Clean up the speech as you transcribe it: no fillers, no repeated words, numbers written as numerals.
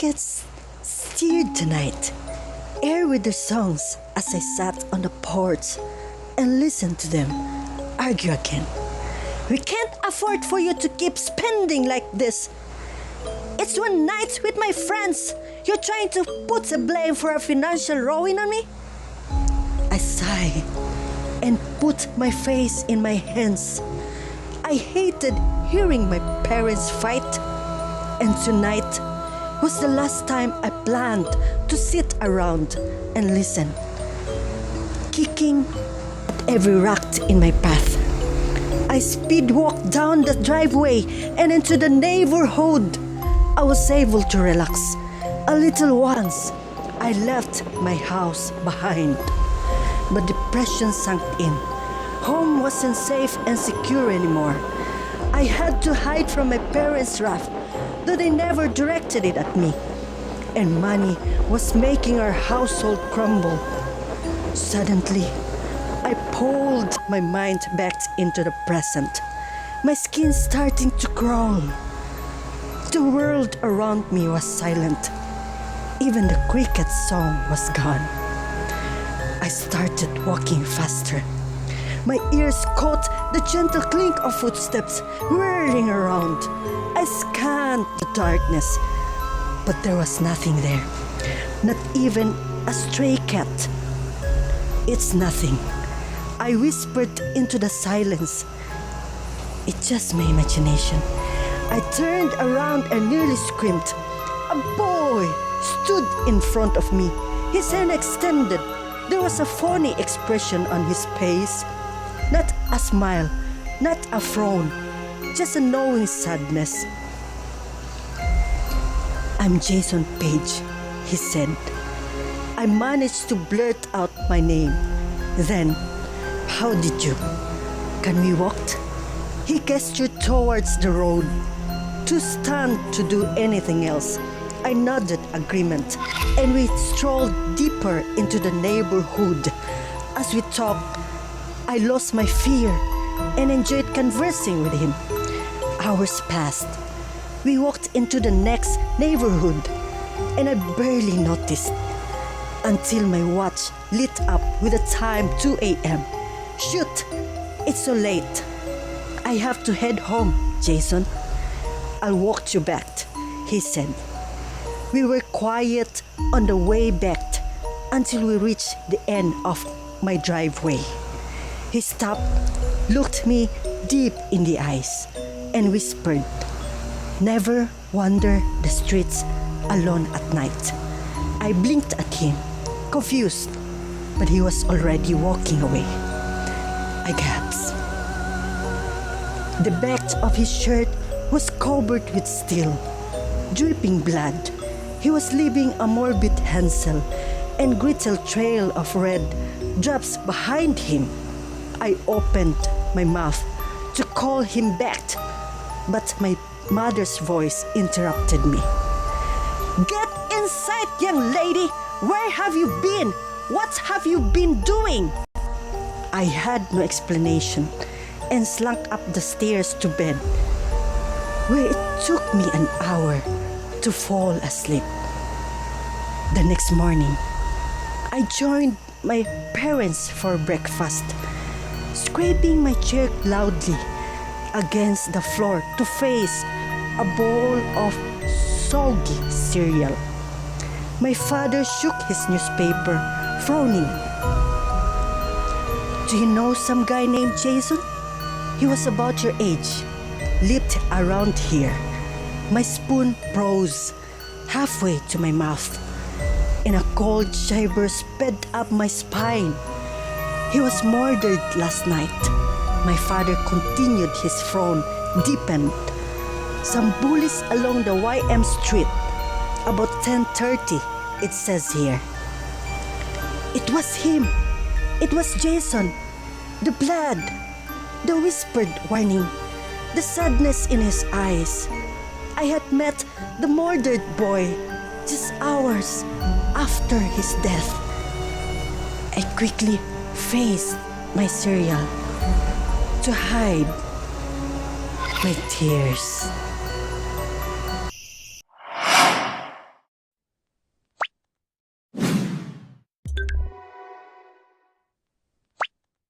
crickets stirred tonight, air with their songs as I sat on the porch and listened to them argue again. We can't afford for you to keep spending like this. It's one night with my friends. You're trying to put the blame for our financial ruin on me? I sighed and put my face in my hands. I hated hearing my parents fight, and tonight was the last time I planned to sit around and listen, kicking at every rock in my path. I speed walked down the driveway and into the neighborhood. I was able to relax a little once I left my house behind. But depression sank in. Home wasn't safe and secure anymore. I had to hide from my parents' wrath, though they never directed it at me. And money was making our household crumble. Suddenly, I pulled my mind back into the present. My skin starting to crawl. The world around me was silent. Even the cricket song was gone. I started walking faster. My ears caught the gentle clink of footsteps whirling around. I scanned the darkness, but there was nothing there. Not even a stray cat. It's nothing, I whispered into the silence. It's just my imagination. I turned around and nearly screamed. A boy stood in front of me, his hand extended. There was a funny expression on his face. Not a smile, not a frown, just a knowing sadness. I'm Jason Page, he said. I managed to blurt out my name. Then, how did you? Can we walk? He gestured towards the road. Too stunned to do anything else, I nodded agreement, and we strolled deeper into the neighborhood. As we talked, I lost my fear and enjoyed conversing with him. Hours passed. We walked into the next neighborhood, and I barely noticed until my watch lit up with the time 2 a.m. Shoot, it's so late. I have to head home, Jason. I'll walk you back, he said. We were quiet on the way back until we reached the end of my driveway. He stopped, looked me deep in the eyes, and whispered, "Never wander the streets alone at night." I blinked at him, confused, but he was already walking away. I gasped. The back of his shirt was covered with steel, dripping blood. He was leaving a morbid Hansel and Gretel trail of red drops behind him. I opened my mouth to call him back, but my mother's voice interrupted me. "Get inside, young lady! Where have you been? What have you been doing?" I had no explanation and slunk up the stairs to bed, where it took me an hour to fall asleep. The next morning, I joined my parents for breakfast, scraping my chair loudly against the floor to face a bowl of soggy cereal. My father shook his newspaper, frowning. "Do you know some guy named Jason? He was about your age, lived around here." My spoon froze halfway to my mouth, and a cold shiver sped up my spine. "He was murdered last night." My father continued, his frown deepened. "Some bullies along the YM Street. About 10:30, it says here." It was him. It was Jason. The blood. The whispered warning. The sadness in his eyes. I had met the murdered boy just hours after his death. I quickly faced my cereal to hide my tears.